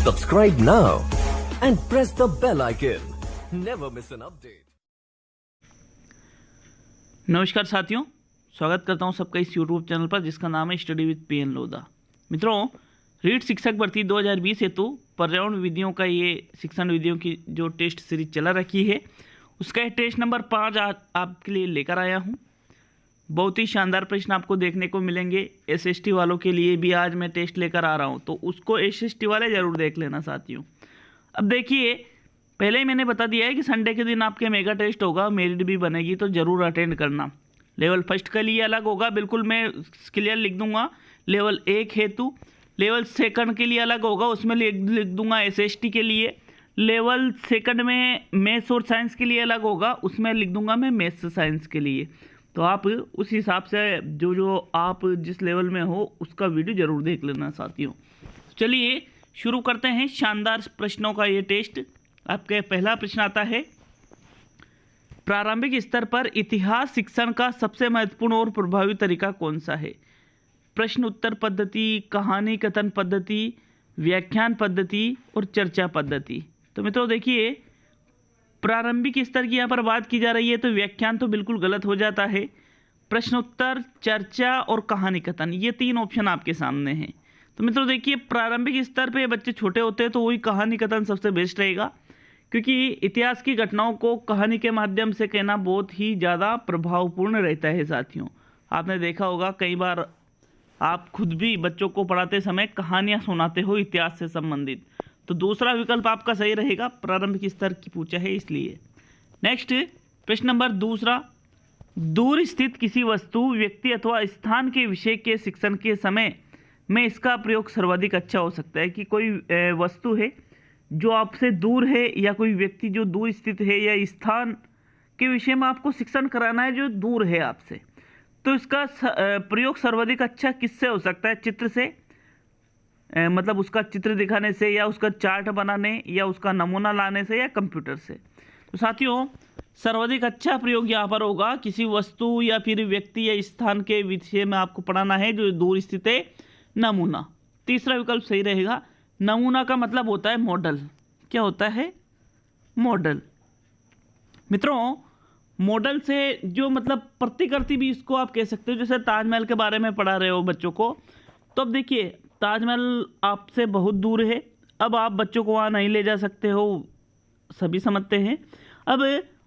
Subscribe now and press the bell icon. Never miss an update. नमस्कार साथियों, स्वागत करता हूं सबका इस YouTube चैनल पर जिसका नाम है स्टडी विद PN लोधा। मित्रों, रीट शिक्षक भर्ती 2020 हेतु पर्यावरण विधियों का ये शिक्षण विधियों की जो टेस्ट सीरीज चला रखी है उसका टेस्ट नंबर 5 आज आपके लिए लेकर आया हूं। बहुत ही शानदार प्रश्न आपको देखने को मिलेंगे। SST वालों के लिए भी आज मैं टेस्ट लेकर आ रहा हूं, तो उसको SST वाले ज़रूर देख लेना साथियों। अब देखिए, पहले ही मैंने बता दिया है कि संडे के दिन आपके मेगा टेस्ट होगा, मेरिट भी बनेगी तो ज़रूर अटेंड करना। लेवल फर्स्ट के लिए अलग होगा, बिल्कुल मैं क्लियर लिख दूंगा लेवल 1 हेतु। लेवल सेकंड के लिए अलग होगा, उसमें लिख दूंगा SST के लिए। लेवल सेकंड में मैथ्स और साइंस के लिए अलग होगा, उसमें लिख दूंगा मैं मैथ्स साइंस के लिए। तो आप उस हिसाब से जो आप जिस लेवल में हो उसका वीडियो ज़रूर देख लेना साथियों। चलिए शुरू करते हैं शानदार प्रश्नों का ये टेस्ट। आपके पहला प्रश्न आता है, प्रारंभिक स्तर पर इतिहास शिक्षण का सबसे महत्वपूर्ण और प्रभावी तरीका कौन सा है? प्रश्न उत्तर पद्धति, कहानी कथन पद्धति, व्याख्यान पद्धति और चर्चा पद्धति। तो मित्रों देखिए, प्रारंभिक स्तर की यहाँ पर बात की जा रही है तो व्याख्यान तो बिल्कुल गलत हो जाता है। प्रश्न उत्तर, चर्चा और कहानी कथन, ये 3 ऑप्शन आपके सामने हैं। तो मित्रों देखिए, प्रारंभिक स्तर पे बच्चे छोटे होते हैं तो वही कहानी कथन सबसे बेस्ट रहेगा, क्योंकि इतिहास की घटनाओं को कहानी के माध्यम से कहना बहुत ही ज़्यादा प्रभावपूर्ण रहता है साथियों। आपने देखा होगा कई बार आप खुद भी बच्चों को पढ़ाते समय कहानियाँ सुनाते हो इतिहास से संबंधित। तो दूसरा विकल्प आपका सही रहेगा, प्रारंभिक स्तर की पूछा है इसलिए। नेक्स्ट प्रश्न नंबर दूसरा, दूर स्थित किसी वस्तु, व्यक्ति अथवा स्थान के विषय के शिक्षण के समय में इसका प्रयोग सर्वाधिक अच्छा हो सकता है। कि कोई वस्तु है जो आपसे दूर है या कोई व्यक्ति जो दूर स्थित है या स्थान के विषय में आपको शिक्षण कराना है जो दूर है आपसे, तो इसका प्रयोग सर्वाधिक अच्छा किससे हो सकता है? चित्र से, मतलब उसका चित्र दिखाने से या उसका चार्ट बनाने या उसका नमूना लाने से या कंप्यूटर से। तो साथियों सर्वाधिक अच्छा प्रयोग यहाँ पर होगा किसी वस्तु या फिर व्यक्ति या स्थान के विषय में आपको पढ़ाना है जो दूर स्थित है, नमूना। तीसरा विकल्प सही रहेगा। नमूना का मतलब होता है मॉडल। क्या होता है? मॉडल। मित्रों मॉडल से जो मतलब प्रतिकृति भी इसको आप कह सकते हो। जैसे ताजमहल के बारे में पढ़ा रहे हो बच्चों को, तो अब देखिए ताजमहल आपसे बहुत दूर है, अब आप बच्चों को वहाँ नहीं ले जा सकते हो, सभी समझते हैं। अब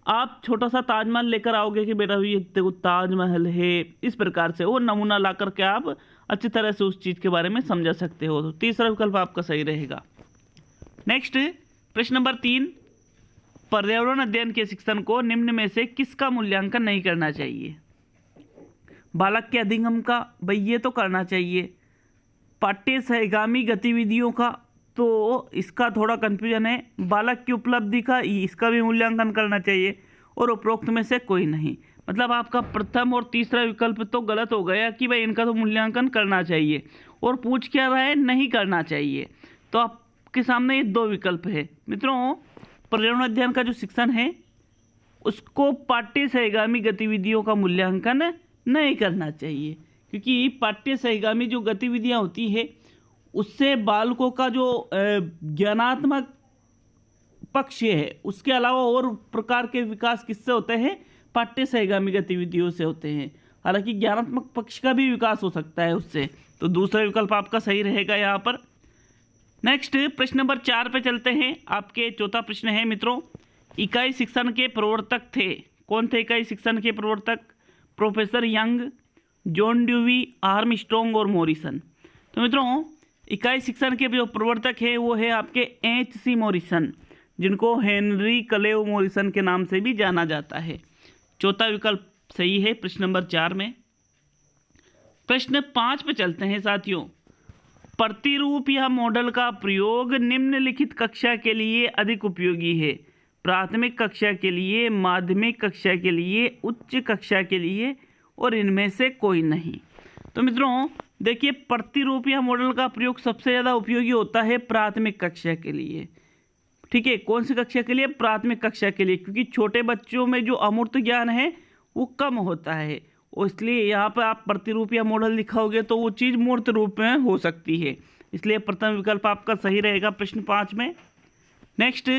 आप छोटा सा ताजमहल लेकर आओगे कि बेटा ये देखो ताजमहल है, इस प्रकार से वो नमूना ला करके आप अच्छी तरह से उस चीज़ के बारे में समझा सकते हो। तो तीसरा विकल्प आपका सही रहेगा। नेक्स्ट प्रश्न नंबर 3, पर्यावरण अध्ययन के शिक्षण को निम्न में से किसका मूल्यांकन नहीं करना चाहिए? बालक के अधिगम का, भाई ये तो करना चाहिए। पाठ्य सहगामी गतिविधियों का, तो इसका थोड़ा कंफ्यूजन है। बालक की उपलब्धि का, इसका भी मूल्यांकन करना चाहिए। और उपरोक्त में से कोई नहीं। मतलब आपका प्रथम और तीसरा विकल्प तो गलत हो गया कि भाई इनका तो मूल्यांकन करना चाहिए, और पूछ क्या रहा है? नहीं करना चाहिए। तो आपके सामने ये 2 विकल्प है। मित्रों पर्यावरण अध्ययन का जो शिक्षण है उसको पाठ्य सहगामी गतिविधियों का मूल्यांकन नहीं करना चाहिए, क्योंकि पाठ्य सहगामी जो गतिविधियां होती है उससे बालकों का जो ज्ञानात्मक पक्ष है उसके अलावा और प्रकार के विकास किससे होते हैं? पाठ्य सहगामी गतिविधियों से होते हैं। हालांकि ज्ञानात्मक पक्ष का भी विकास हो सकता है उससे। तो दूसरा विकल्प आपका सही रहेगा यहाँ पर। नेक्स्ट प्रश्न नंबर 4 पे चलते हैं। आपके चौथा प्रश्न है मित्रों, इकाई शिक्षण के प्रवर्तक थे। कौन थे इकाई शिक्षण के प्रवर्तक? Professor young, John dewy, Armstrong और मॉरिसन। तो मित्रों इकाई शिक्षण के जो प्रवर्तक है वो है आपके H.C. मॉरिसन, जिनको हेनरी क्लेव मॉरिसन के नाम से भी जाना जाता है। चौथा विकल्प सही है प्रश्न नंबर 4 में। प्रश्न 5 पे चलते हैं साथियों। प्रतिरूप या मॉडल का प्रयोग निम्नलिखित कक्षा के लिए अधिक उपयोगी है? प्राथमिक कक्षा के लिए, माध्यमिक कक्षा के लिए, उच्च कक्षा के लिए और इनमें से कोई नहीं। तो मित्रों देखिए, प्रतिरूप या मॉडल का प्रयोग सबसे ज़्यादा उपयोगी होता है प्राथमिक कक्षा के लिए। ठीक है, कौन सी कक्षा के लिए? प्राथमिक कक्षा के लिए, क्योंकि छोटे बच्चों में जो अमूर्त ज्ञान है वो कम होता है, और इसलिए यहाँ पर आप प्रतिरूप या मॉडल लिखाओगे तो वो चीज़ मूर्त रूप में हो सकती है। इसलिए प्रथम विकल्प आपका सही रहेगा प्रश्न 5 में। नेक्स्ट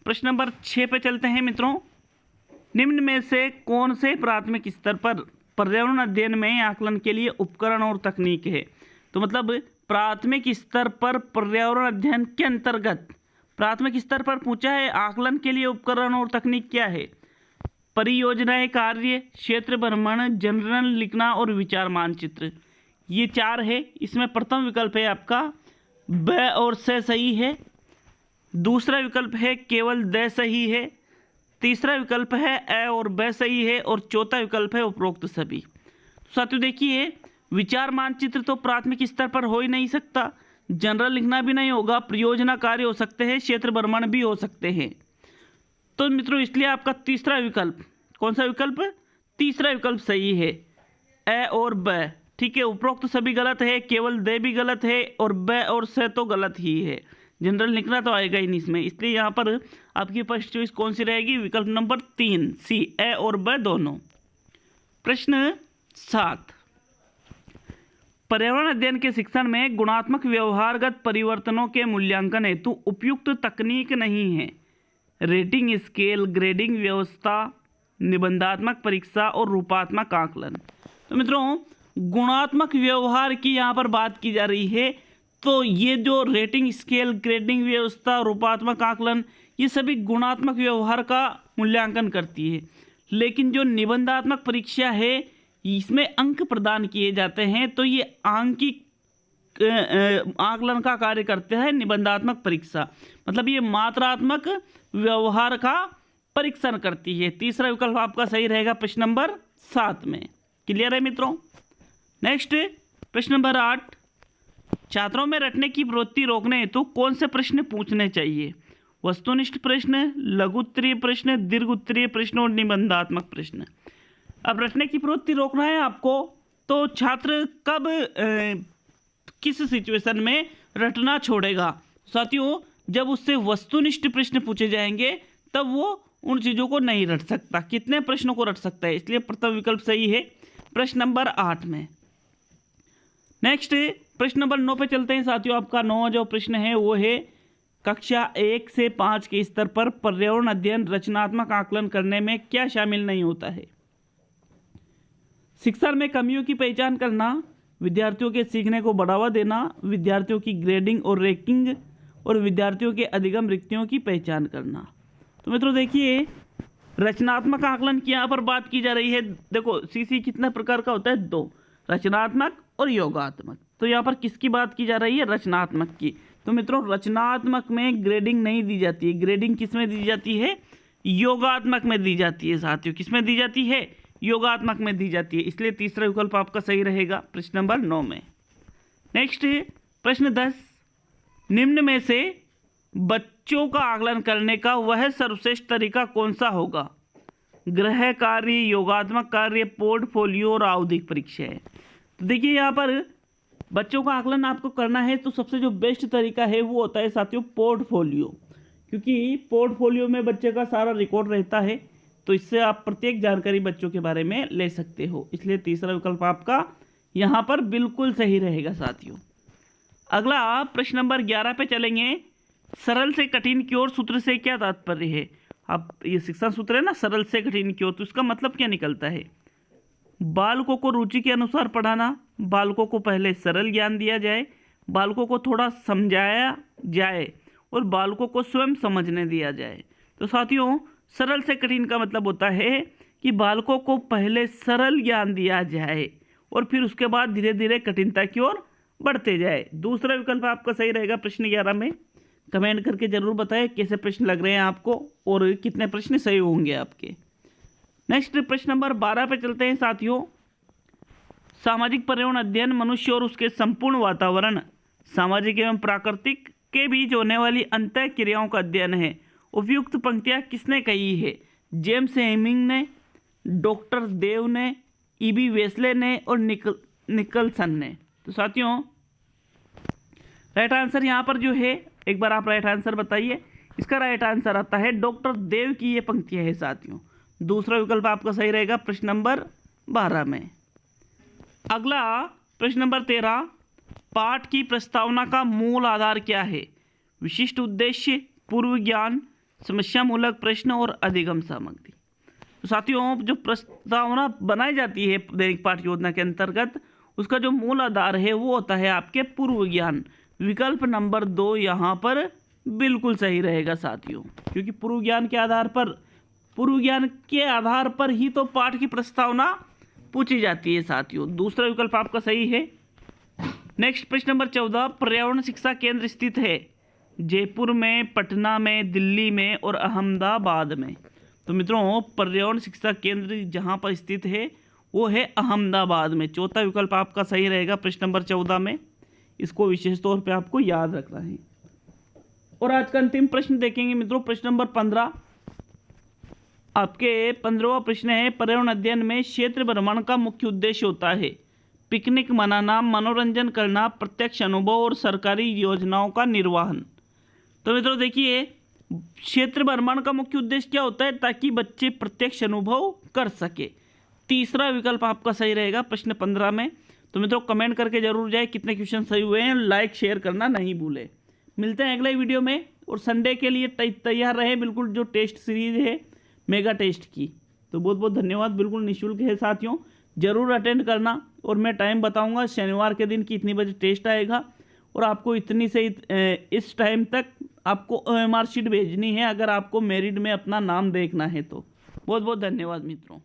प्रश्न नंबर 6 पे चलते हैं मित्रों। निम्न में से कौन से प्राथमिक स्तर पर पर्यावरण अध्ययन में आकलन के लिए उपकरण और तकनीक है? तो मतलब प्राथमिक स्तर पर पर्यावरण अध्ययन के अंतर्गत प्राथमिक स्तर पर पूछा है आकलन के लिए उपकरण और तकनीक क्या है? परियोजनाएं, कार्य, क्षेत्र भ्रमण, जनगणना लिखना और विचार मानचित्र, ये 4 है। इसमें प्रथम विकल्प है आपका ब और से सही है, दूसरा विकल्प है केवल द सही है, तीसरा विकल्प है ए और ब सही है और चौथा विकल्प है उपरोक्त सभी। तो साथियों देखिए, विचार मानचित्र तो प्राथमिक स्तर पर हो ही नहीं सकता, जनरल लिखना भी नहीं होगा, परियोजना कार्य हो सकते हैं, क्षेत्र भ्रमण भी हो सकते हैं। तो मित्रों इसलिए आपका तीसरा विकल्प, कौन सा विकल्प? तीसरा विकल्प सही है, ए और ब। ठीक है, उपरोक्त सभी गलत है, केवल दे भी गलत है और ब और से तो गलत ही है। जनरल लिखना तो आएगा ही नहीं इसमें, इसलिए यहाँ पर आपकी फर्स्ट चॉइस कौन सी रहेगी? विकल्प नंबर 3 सी, ए और ब दोनों। प्रश्न 7, पर्यावरण अध्ययन के शिक्षण में गुणात्मक व्यवहारगत परिवर्तनों के मूल्यांकन हेतु उपयुक्त तकनीक नहीं है। रेटिंग स्केल, ग्रेडिंग व्यवस्था, निबंधात्मक परीक्षा और रूपात्मक आकलन। तो मित्रों गुणात्मक व्यवहार की यहाँ पर बात की जा रही है, तो ये जो रेटिंग स्केल, ग्रेडिंग व्यवस्था, रूपात्मक आकलन, ये सभी गुणात्मक व्यवहार का मूल्यांकन करती है। लेकिन जो निबंधात्मक परीक्षा है इसमें अंक प्रदान किए जाते हैं, तो ये आंकिक आकलन का कार्य करते हैं निबंधात्मक परीक्षा, मतलब ये मात्रात्मक व्यवहार का परीक्षण करती है। तीसरा विकल्प आपका सही रहेगा प्रश्न नंबर 7 में। क्लियर है मित्रों? नेक्स्ट प्रश्न नंबर 8, छात्रों में रटने की प्रवृत्ति रोकने हेतु कौन से प्रश्न पूछने चाहिए? वस्तुनिष्ठ प्रश्न, लघु उत्तरीय प्रश्न, दीर्घ उत्तरीय प्रश्न और निबंधात्मक प्रश्न। अब रटने की प्रवृत्ति रोकना है आपको, तो छात्र कब किस सिचुएशन में रटना छोड़ेगा? साथियों जब उससे वस्तुनिष्ठ प्रश्न पूछे जाएंगे तब वो उन चीज़ों को नहीं रट सकता। कितने प्रश्नों को रट सकता है? इसलिए प्रथम विकल्प सही है प्रश्न नंबर 8 में। नेक्स्ट प्रश्न नंबर 9 पे चलते हैं साथियों। आपका 9वां जो प्रश्न है वो है कक्षा 1 से 5 के स्तर पर पर्यावरण अध्ययन रचनात्मक आकलन करने में क्या शामिल नहीं होता है? शिक्षण में कमियों की पहचान करना, विद्यार्थियों के सीखने को बढ़ावा देना, विद्यार्थियों की ग्रेडिंग और रैंकिंग और विद्यार्थियों के अधिगम रिक्तियों की पहचान करना। तो मित्रों देखिए रचनात्मक आकलन की यहाँ पर बात की जा रही है। देखो सीसी कितने प्रकार का होता है? 2, रचनात्मक और योगात्मक। तो यहाँ पर किसकी बात की जा रही है? रचनात्मक की। तो मित्रों रचनात्मक में ग्रेडिंग नहीं दी जाती है, ग्रेडिंग किस में दी जाती है? योगात्मक में दी जाती है साथियों। किस में दी जाती है? योगात्मक में दी जाती है। इसलिए तीसरा विकल्प आपका सही रहेगा प्रश्न नंबर 9 में। नेक्स्ट प्रश्न 10, निम्न में से बच्चों का आकलन करने का वह सर्वश्रेष्ठ तरीका कौन सा होगा? गृह कार्य, योगात्मक कार्य, पोर्टफोलियो और आवधिक परीक्षा है। तो देखिए यहाँ पर बच्चों का आकलन आपको करना है तो सबसे जो बेस्ट तरीका है वो होता है साथियों पोर्टफोलियो, क्योंकि पोर्टफोलियो में बच्चे का सारा रिकॉर्ड रहता है, तो इससे आप प्रत्येक जानकारी बच्चों के बारे में ले सकते हो। इसलिए तीसरा विकल्प आपका यहाँ पर बिल्कुल सही रहेगा साथियों। अगला प्रश्न नंबर 11 पे चलेंगे। सरल से कठिन की ओर सूत्र से क्या तात्पर्य है? अब ये शिक्षण सूत्र है ना, सरल से कठिन की ओर, तो इसका मतलब क्या निकलता है? बालकों को रुचि के अनुसार पढ़ाना, बालकों को पहले सरल ज्ञान दिया जाए, बालकों को थोड़ा समझाया जाए और बालकों को स्वयं समझने दिया जाए। तो साथियों सरल से कठिन का मतलब होता है कि बालकों को पहले सरल ज्ञान दिया जाए और फिर उसके बाद धीरे धीरे कठिनता की ओर बढ़ते जाए। दूसरा विकल्प आपका सही रहेगा प्रश्न 11 में। कमेंट करके जरूर बताएं कैसे प्रश्न लग रहे हैं आपको और कितने प्रश्न सही होंगे आपके। नेक्स्ट प्रश्न नंबर 12 पे चलते हैं साथियों। सामाजिक पर्यावरण अध्ययन मनुष्य और उसके संपूर्ण वातावरण, सामाजिक एवं प्राकृतिक के बीच होने वाली अंतः क्रियाओं का अध्ययन है। उपयुक्त पंक्तियां किसने कही है? जेम्स हेमिंग ने, डॉक्टर देव ने, ईबी वेस्ले ने और निकलसन ने। तो साथियों राइट आंसर यहाँ पर जो है, एक बार आप राइट आंसर बताइए। इसका राइट आंसर आता है डॉक्टर देव की ये पंक्तियां है साथियों। दूसरा विकल्प आपका सही रहेगा प्रश्न नंबर 12 में। अगला प्रश्न नंबर 13, पाठ की प्रस्तावना का मूल आधार क्या है? विशिष्ट उद्देश्य, पूर्व ज्ञान, समस्या मूलक प्रश्न और अधिगम सामग्री। तो साथियों, जो प्रस्तावना बनाई जाती है दैनिक पाठ योजना के अंतर्गत, उसका जो मूल आधार है वो होता है आपके पूर्व ज्ञान। विकल्प नंबर 2 यहाँ पर बिल्कुल सही रहेगा साथियों, क्योंकि पूर्व ज्ञान के आधार पर ही तो पाठ की प्रस्तावना पूछी जाती है साथियों। दूसरा विकल्प आपका सही है। नेक्स्ट प्रश्न नंबर 14, पर्यावरण शिक्षा केंद्र स्थित है जयपुर में, पटना में, दिल्ली में और अहमदाबाद में। तो मित्रों, पर्यावरण शिक्षा केंद्र जहां पर स्थित है वो है अहमदाबाद में। चौथा विकल्प आपका सही रहेगा प्रश्न नंबर 14 में। इसको विशेष तौर पे आपको याद रखना है। और आज का अंतिम प्रश्न देखेंगे मित्रों, प्रश्न नंबर 15। आपके 15वां प्रश्न है, पर्यावरण अध्ययन में क्षेत्र भ्रमण का मुख्य उद्देश्य होता है पिकनिक मनाना, मनोरंजन करना, प्रत्यक्ष अनुभव और सरकारी योजनाओं का निर्वहन। तो मित्रों देखिए, क्षेत्र भ्रमण का मुख्य उद्देश्य क्या होता है? ताकि बच्चे प्रत्यक्ष अनुभव कर सके। तीसरा विकल्प आपका सही रहेगा प्रश्न 15 में। तो मित्रों कमेंट करके जरूर जाए कितने क्वेश्चन सही हुए हैं, लाइक शेयर करना नहीं भूले। मिलते हैं अगले वीडियो में, और संडे के लिए तैयार रहे बिल्कुल, जो टेस्ट सीरीज है मेगा टेस्ट की। तो बहुत बहुत धन्यवाद, बिल्कुल निःशुल्क है साथियों, जरूर अटेंड करना। और मैं टाइम बताऊंगा शनिवार के दिन कि इतनी बजे टेस्ट आएगा, और आपको इतनी से इस टाइम तक आपको OMR शीट भेजनी है अगर आपको मेरिट में अपना नाम देखना है तो। बहुत बहुत धन्यवाद मित्रों।